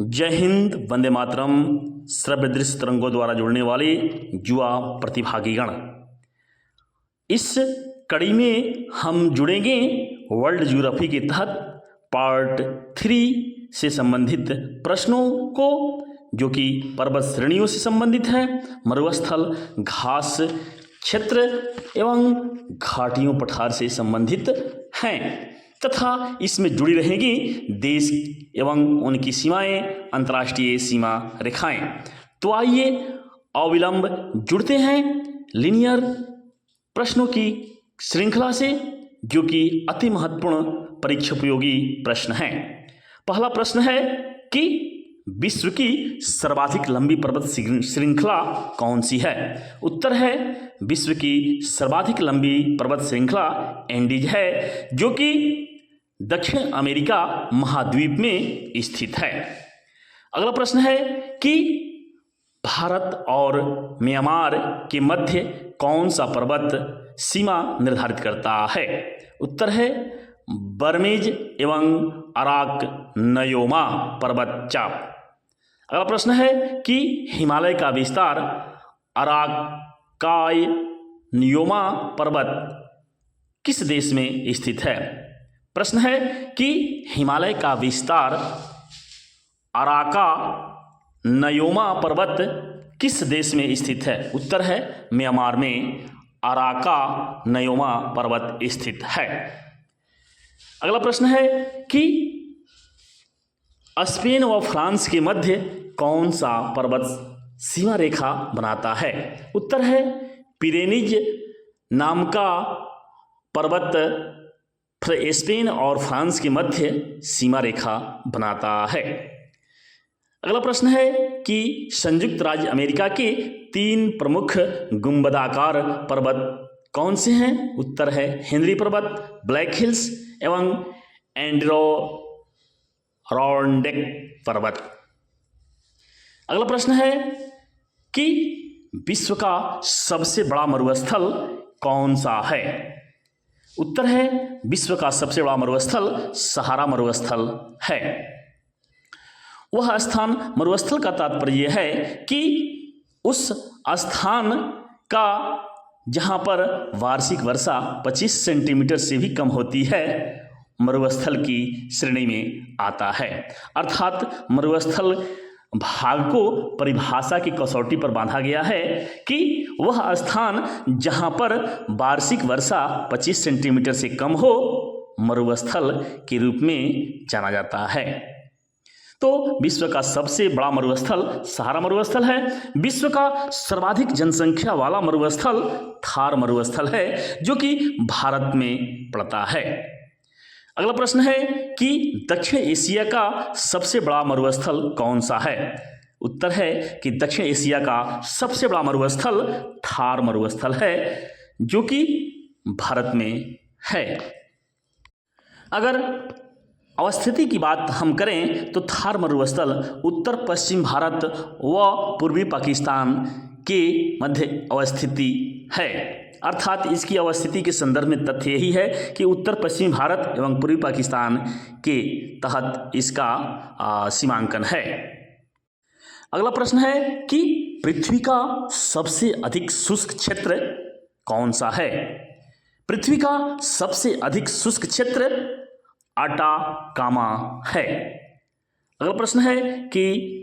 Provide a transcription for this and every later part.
जय हिंद, वंदे मातरम। श्रव्य तरंगों द्वारा जुड़ने वाले युवा प्रतिभागीगण, इस कड़ी में हम जुड़ेंगे वर्ल्ड ज्योग्राफी के तहत पार्ट 3 से संबंधित प्रश्नों को, जो कि पर्वत श्रेणियों से संबंधित है, मरुस्थल, घास क्षेत्र एवं घाटियों पठार से संबंधित हैं तथा इसमें जुड़ी रहेंगी देश एवं उनकी सीमाएं, अंतर्राष्ट्रीय सीमा रेखाएं। तो आइए अविलंब जुड़ते हैं लीनियर प्रश्नों की श्रृंखला से, जो कि अति महत्वपूर्ण परीक्षा उपयोगी प्रश्न हैं। पहला प्रश्न है कि विश्व की सर्वाधिक लंबी पर्वत श्रृंखला कौन सी है? उत्तर है विश्व की सर्वाधिक लंबी पर्वत श्रृंखला एंडीज है, जो कि दक्षिण अमेरिका महाद्वीप में स्थित है। अगला प्रश्न है कि भारत और म्यांमार के मध्य कौन सा पर्वत सीमा निर्धारित करता है? उत्तर है बर्मेज एवं अराक नयोमा पर्वत चाप। अगला प्रश्न है कि हिमालय का विस्तार अराकाय नियोमा पर्वत किस देश में स्थित है? प्रश्न है कि हिमालय का विस्तार अराका नयोमा पर्वत किस देश में स्थित है? उत्तर है म्यांमार में अराका नयोमा पर्वत स्थित है। अगला प्रश्न है कि स्पेन व फ्रांस के मध्य कौन सा पर्वत सीमा रेखा बनाता है? उत्तर है पिरेनीज नाम का पर्वत स्पेन और फ्रांस के मध्य सीमा रेखा बनाता है। अगला प्रश्न है कि संयुक्त राज्य अमेरिका के 3 प्रमुख गुंबदाकार पर्वत कौन से हैं? उत्तर है हेनरी पर्वत, ब्लैक हिल्स एवं एडिरोडेक पर्वत। अगला प्रश्न है कि विश्व का सबसे बड़ा मरुस्थल कौन सा है? उत्तर है विश्व का सबसे बड़ा मरुस्थल सहारा मरुस्थल है। वह स्थान, मरुस्थल का तात्पर्य है कि उस स्थान का जहाँ पर वार्षिक वर्षा 25 सेंटीमीटर से भी कम होती है, मरुस्थल की श्रेणी में आता है। अर्थात मरुस्थल भाग को परिभाषा की कसौटी पर बांधा गया है कि वह स्थान जहां पर वार्षिक वर्षा 25 सेंटीमीटर से कम हो, मरुस्थल के रूप में जाना जाता है। तो विश्व का सबसे बड़ा मरुस्थल सहारा मरुस्थल है। विश्व का सर्वाधिक जनसंख्या वाला मरुस्थल थार मरुस्थल है, जो कि भारत में पड़ता है। अगला प्रश्न है कि दक्षिण एशिया का सबसे बड़ा मरुस्थल कौन सा है? उत्तर है कि दक्षिण एशिया का सबसे बड़ा मरुस्थल थार मरुस्थल है, जो कि भारत में है। अगर अवस्थिति की बात हम करें तो थार मरुस्थल उत्तर पश्चिम भारत व पूर्वी पाकिस्तान के मध्य अवस्थिति है। अर्थात इसकी अवस्थिति के संदर्भ में तथ्य यही है कि उत्तर पश्चिम भारत एवं पूर्वी पाकिस्तान के तहत इसका सीमांकन है। अगला प्रश्न है कि पृथ्वी का सबसे अधिक शुष्क क्षेत्र कौन सा है? पृथ्वी का सबसे अधिक शुष्क क्षेत्र अटाकामा है। अगला प्रश्न है कि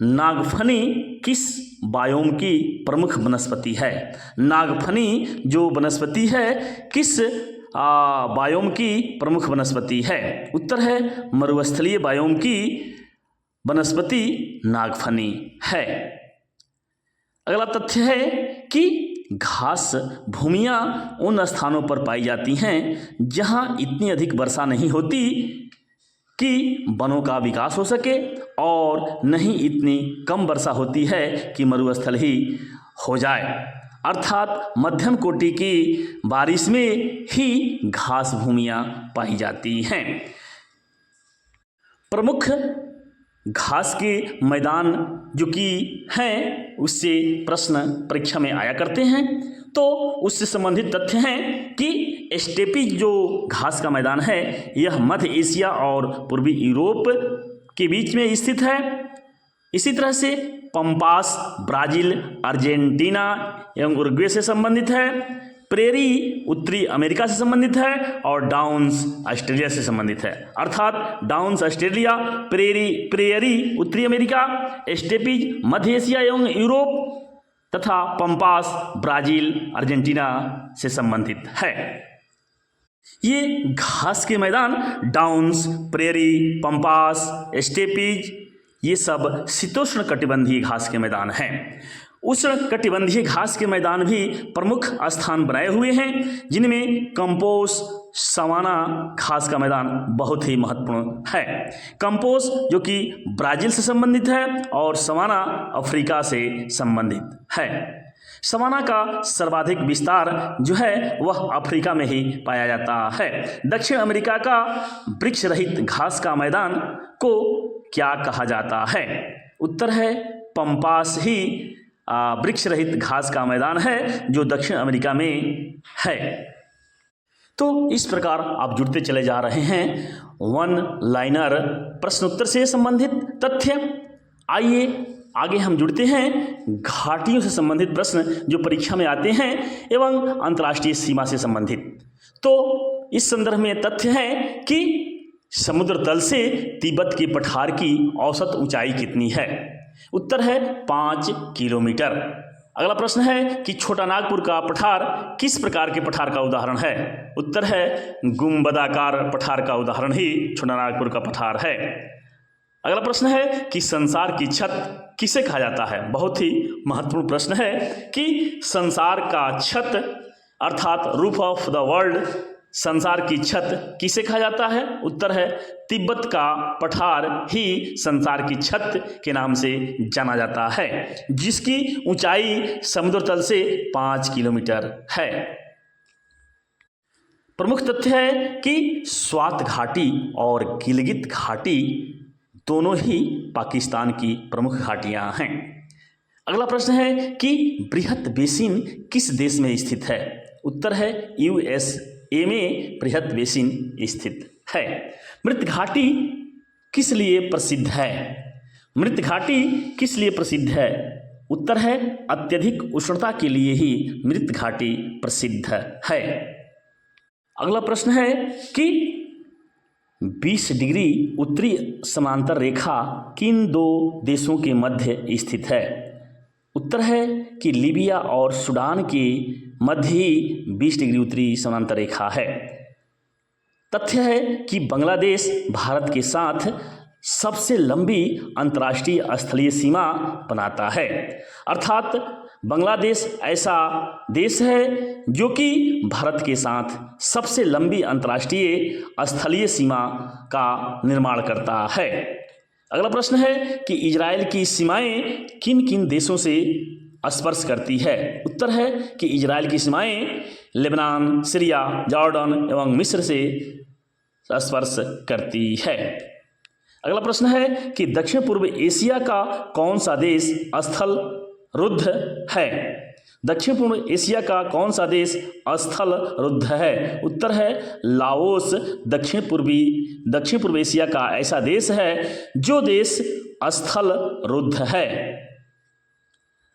नागफनी किस बायोम की प्रमुख वनस्पति है? नागफनी जो वनस्पति है किस बायोम की प्रमुख वनस्पति है? उत्तर है मरुस्थलीय बायोम की वनस्पति नागफनी है। अगला तथ्य है कि घास भूमियां उन स्थानों पर पाई जाती हैं जहां इतनी अधिक वर्षा नहीं होती कि वनों का विकास हो सके, और नहीं इतनी कम वर्षा होती है कि मरुस्थल ही हो जाए। अर्थात मध्यम कोटि की बारिश में ही घास भूमियां पाई जाती हैं। प्रमुख घास के मैदान जो कि हैं, उससे प्रश्न परीक्षा में आया करते हैं। तो उससे संबंधित तथ्य हैं कि स्टेपी जो घास का मैदान है, यह मध्य एशिया और पूर्वी यूरोप के बीच में स्थित है। इसी तरह से पंपास ब्राजील, अर्जेंटीना एवं उरुग्वे से संबंधित है। प्रेरी उत्तरी अमेरिका से संबंधित है और डाउन्स ऑस्ट्रेलिया से संबंधित है। अर्थात डाउन्स ऑस्ट्रेलिया, प्रेयरी उत्तरी अमेरिका, स्टेपीज मध्य एशिया एवं यूरोप तथा पंपास ब्राजील, अर्जेंटीना से संबंधित है। ये घास के मैदान डाउन्स, प्रेरी, पंपास, स्टेपीज ये सब शीतोष्ण कटिबंधीय घास के मैदान हैं। उष्ण कटिबंधीय घास के मैदान भी प्रमुख स्थान बनाए हुए हैं, जिनमें कंपोस सवाना घास का मैदान बहुत ही महत्वपूर्ण है। कंपोस जो कि ब्राजील से संबंधित है और सवाना अफ्रीका से संबंधित है। सवाना का सर्वाधिक विस्तार जो है वह अफ्रीका में ही पाया जाता है। दक्षिण अमेरिका का वृक्ष रहित घास का मैदान को क्या कहा जाता है? उत्तर है पंपास ही वृक्ष रहित घास का मैदान है जो दक्षिण अमेरिका में है। तो इस प्रकार आप जुड़ते चले जा रहे हैं वन लाइनर प्रश्नोत्तर से संबंधित तथ्य। आइए आगे हम जुड़ते हैं घाटियों से संबंधित प्रश्न जो परीक्षा में आते हैं एवं अंतर्राष्ट्रीय सीमा से संबंधित। तो इस संदर्भ में तथ्य है कि समुद्र तल से तिब्बत के पठार की औसत ऊंचाई कितनी है? उत्तर है 5 किलोमीटर। अगला प्रश्न है कि छोटा नागपुर का पठार किस प्रकार के पठार का उदाहरण है? उत्तर है गुंबदाकार पठार का उदाहरण ही छोटा नागपुर का पठार है। अगला प्रश्न है कि संसार की छत किसे कहा जाता है? बहुत ही महत्वपूर्ण प्रश्न है कि संसार का छत अर्थात रूफ ऑफ द वर्ल्ड, संसार की छत किसे कहा जाता है? उत्तर है तिब्बत का पठार ही संसार की छत के नाम से जाना जाता है, जिसकी ऊंचाई समुद्र तल से 5 किलोमीटर है। प्रमुख तथ्य है कि स्वात घाटी और गिलगित घाटी दोनों ही पाकिस्तान की प्रमुख घाटियां हैं। अगला प्रश्न है कि बृहत बेसिन किस देश में स्थित है? उत्तर है यूएसए में बृहत बेसिन स्थित है। मृत घाटी किस लिए प्रसिद्ध है? मृत घाटी किस लिए प्रसिद्ध है? उत्तर है अत्यधिक उष्णता के लिए ही मृत घाटी प्रसिद्ध है। अगला प्रश्न है कि 20 डिग्री उत्तरी समांतर रेखा किन दो देशों के मध्य स्थित है? उत्तर है कि लीबिया और सूडान के मध्य ही 20 डिग्री उत्तरी समांतर रेखा है। तथ्य है कि बांग्लादेश भारत के साथ सबसे लंबी अंतर्राष्ट्रीय स्थलीय सीमा बनाता है। अर्थात बांग्लादेश ऐसा देश है जो कि भारत के साथ सबसे लंबी अंतर्राष्ट्रीय स्थलीय सीमा का निर्माण करता है। अगला प्रश्न है कि इजराइल की सीमाएं किन किन देशों से स्पर्श करती है? उत्तर है कि इजराइल की सीमाएं लेबनान, सीरिया, जॉर्डन एवं मिस्र से स्पर्श करती है। अगला प्रश्न है कि दक्षिण पूर्व एशिया का कौन सा देश स्थल रुद्ध है? दक्षिण पूर्व एशिया का कौन सा देश स्थल रुद्ध है? उत्तर है लाओस दक्षिण पूर्व एशिया का ऐसा देश है जो देश स्थल रुद्ध है।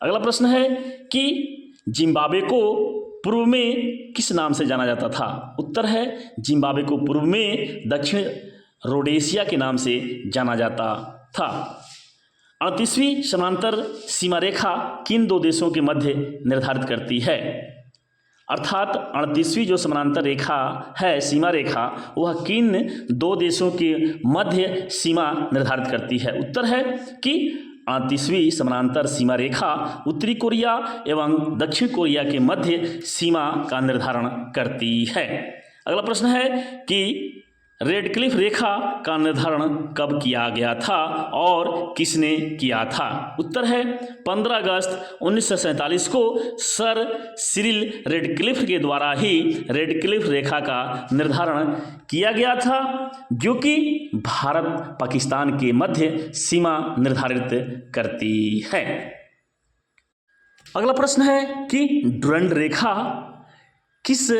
अगला प्रश्न है कि जिम्बाब्वे को पूर्व में किस नाम से जाना जाता था? उत्तर है जिम्बाब्वे को पूर्व में दक्षिण रोडेशिया के नाम से जाना जाता था। 38वीं समांतर सीमा रेखा किन दो देशों के मध्य निर्धारित करती है? अर्थात 38वीं जो समांतर रेखा है, सीमा रेखा, वह किन दो देशों के मध्य सीमा निर्धारित करती है? उत्तर है कि 38वीं समांतर सीमा रेखा उत्तरी कोरिया एवं दक्षिण कोरिया के मध्य सीमा का निर्धारण करती है। अगला प्रश्न है कि रेड क्लिफ रेखा का निर्धारण कब किया गया था और किसने किया था? उत्तर है 15 अगस्त 1947 को सर सिरिल रेडक्लिफ के द्वारा ही रेड क्लिफ रेखा का निर्धारण किया गया था, जो कि भारत पाकिस्तान के मध्य सीमा निर्धारित करती है। अगला प्रश्न है कि डुरंड रेखा किस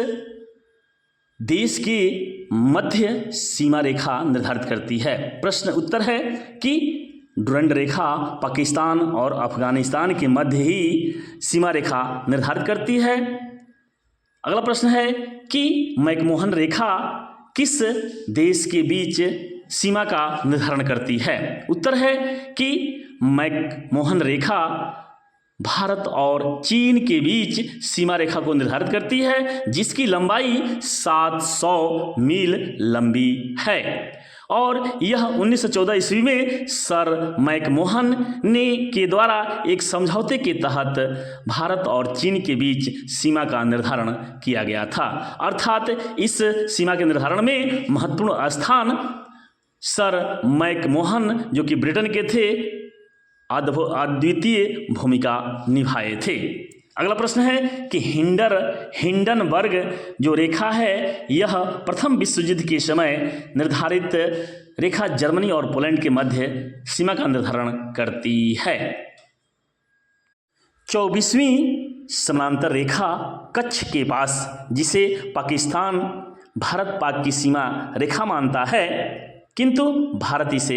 देश के मध्य सीमा रेखा निर्धारित करती है? प्रश्न उत्तर है कि डुरंड रेखा पाकिस्तान और अफगानिस्तान के मध्य ही सीमा रेखा निर्धारित करती है। अगला प्रश्न है कि मैकमोहन रेखा किस देश के बीच सीमा का निर्धारण करती है? उत्तर है कि मैकमोहन रेखा भारत और चीन के बीच सीमा रेखा को निर्धारित करती है, जिसकी लंबाई 700 मील लंबी है और यह 1914 ईस्वी में सर मैकमोहन के द्वारा एक समझौते के तहत भारत और चीन के बीच सीमा का निर्धारण किया गया था। अर्थात इस सीमा के निर्धारण में महत्वपूर्ण स्थान सर मैकमोहन, जो कि ब्रिटेन के थे, अद्वितीय भूमिका निभाए थे। अगला प्रश्न है कि हिंडनबर्ग जो रेखा है, यह प्रथम विश्व युद्ध के समय निर्धारित रेखा जर्मनी और पोलैंड के मध्य सीमा का निर्धारण करती है। 24वीं समानांतर रेखा कच्छ के पास, जिसे पाकिस्तान भारत पाक की सीमा रेखा मानता है किंतु भारत इसे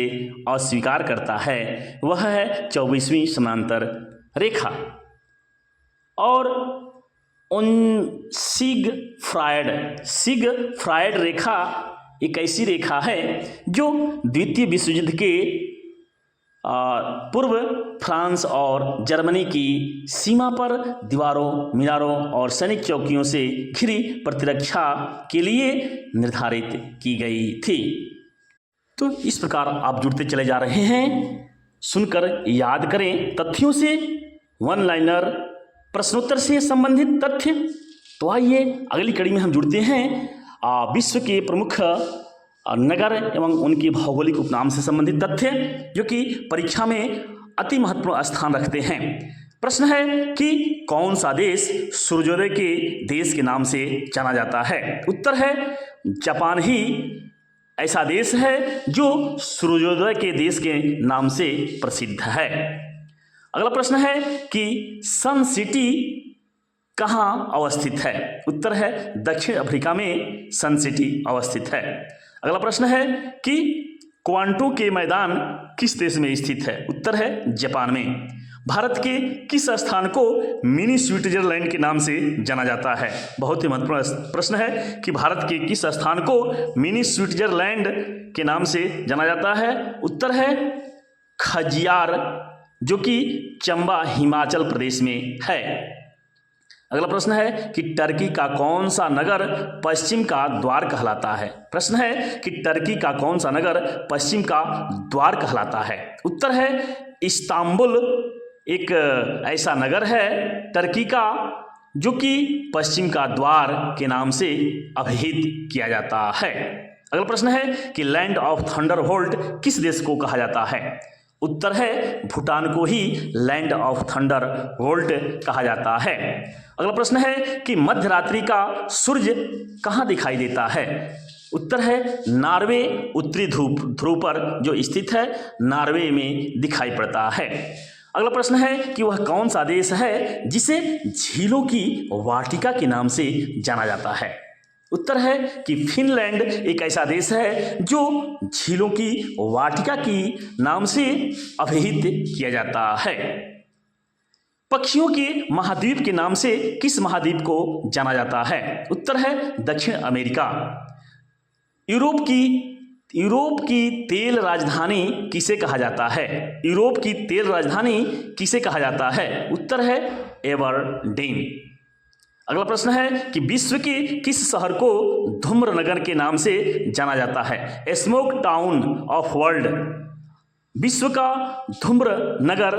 अस्वीकार करता है, वह है 24वीं समानांतर रेखा। और सिग फ्रायड रेखा एक ऐसी रेखा है जो द्वितीय विश्व युद्ध के पूर्व फ्रांस और जर्मनी की सीमा पर दीवारों, मीनारों और सैनिक चौकियों से घिरी प्रतिरक्षा के लिए निर्धारित की गई थी। तो इस प्रकार आप जुड़ते चले जा रहे हैं। सुनकर याद करें तथ्यों से, वन लाइनर, प्रश्नोत्तर से संबंधित तथ्य। तो आइए अगली कड़ी में हम जुड़ते हैं विश्व के प्रमुख नगर एवं उनके भौगोलिक उपनाम से संबंधित तथ्य, जो कि परीक्षा में अति महत्वपूर्ण स्थान रखते हैं। प्रश्न है कि कौन सा देश सूर्योदय के देश के नाम से जाना जाता है? उत्तर है जापान ही ऐसा देश है जो सूर्योदय के देश के नाम से प्रसिद्ध है। अगला प्रश्न है कि सन सिटी कहाँ अवस्थित है? उत्तर है दक्षिण अफ्रीका में सन सिटी अवस्थित है। अगला प्रश्न है कि क्वांटो के मैदान किस देश में स्थित है? उत्तर है जापान में। भारत के किस स्थान को मिनी स्विट्जरलैंड के नाम से जाना जाता है? बहुत ही महत्वपूर्ण प्रश्न है कि भारत के किस स्थान को मिनी स्विट्जरलैंड के नाम से जाना जाता है? उत्तर है खजियार, जो कि चंबा हिमाचल प्रदेश में है। अगला प्रश्न है कि टर्की का कौन सा नगर पश्चिम का द्वार कहलाता है? प्रश्न है कि टर्की का कौन सा नगर पश्चिम का द्वार कहलाता है? उत्तर है इस्तांबुल एक ऐसा नगर है टर्की का जो कि पश्चिम का द्वार के नाम से अभिहित किया जाता है। अगला प्रश्न है कि लैंड ऑफ थंडरबोल्ट किस देश को कहा जाता है? उत्तर है भूटान को ही लैंड ऑफ थंडरबोल्ट कहा जाता है। अगला प्रश्न है कि मध्य रात्रि का सूर्य कहाँ दिखाई देता है? उत्तर है नॉर्वे उत्तरी ध्रुव पर जो स्थित है, नॉर्वे में दिखाई पड़ता है। अगला प्रश्न है कि वह कौन सा देश है जिसे झीलों की वाटिका के नाम से जाना जाता है? उत्तर है कि फिनलैंड एक ऐसा देश है जो झीलों की वाटिका की नाम से अभिहित किया जाता है। पक्षियों के महाद्वीप के नाम से किस महाद्वीप को जाना जाता है? उत्तर है दक्षिण अमेरिका। यूरोप की तेल राजधानी किसे कहा जाता है? यूरोप की तेल राजधानी किसे कहा जाता है? उत्तर है एबरडीन। अगला प्रश्न है कि विश्व के किस शहर को धूम्रनगर के नाम से जाना जाता है? Smoke town of world. विश्व का धूम्र नगर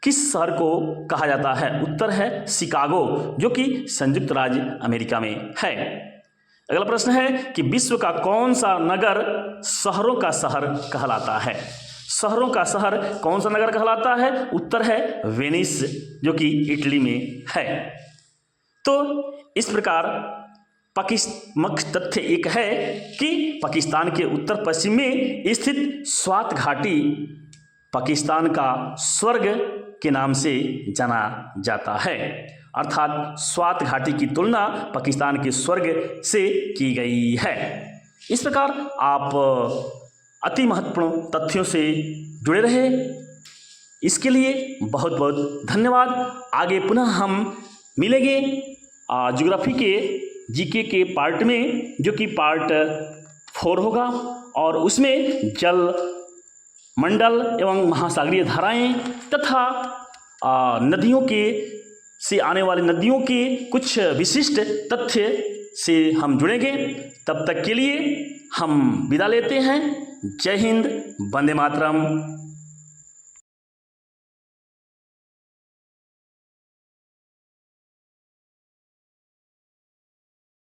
किस शहर को कहा जाता है? उत्तर है शिकागो, जो कि संयुक्त राज्य अमेरिका में है। अगला प्रश्न है कि विश्व का कौन सा नगर शहरों का शहर कहलाता है? शहरों का शहर कौन सा नगर कहलाता है? उत्तर है वेनिस, जो कि इटली में है। तो इस प्रकार मुख्य तथ्य एक है कि पाकिस्तान के उत्तर पश्चिम में स्थित स्वात घाटी पाकिस्तान का स्वर्ग के नाम से जाना जाता है। अर्थात स्वात घाटी की तुलना पाकिस्तान के स्वर्ग से की गई है। इस प्रकार आप अति महत्वपूर्ण तथ्यों से जुड़े रहे, इसके लिए बहुत बहुत धन्यवाद। आगे पुनः हम मिलेंगे ज्योग्राफी के जीके के पार्ट में, जो कि पार्ट 4 होगा, और उसमें जल मंडल एवं महासागरीय धाराएं तथा नदियों के से आने वाली नदियों के कुछ विशिष्ट तथ्य से हम जुड़ेंगे। तब तक के लिए हम विदा लेते हैं। जय हिंद, वंदे मातरम।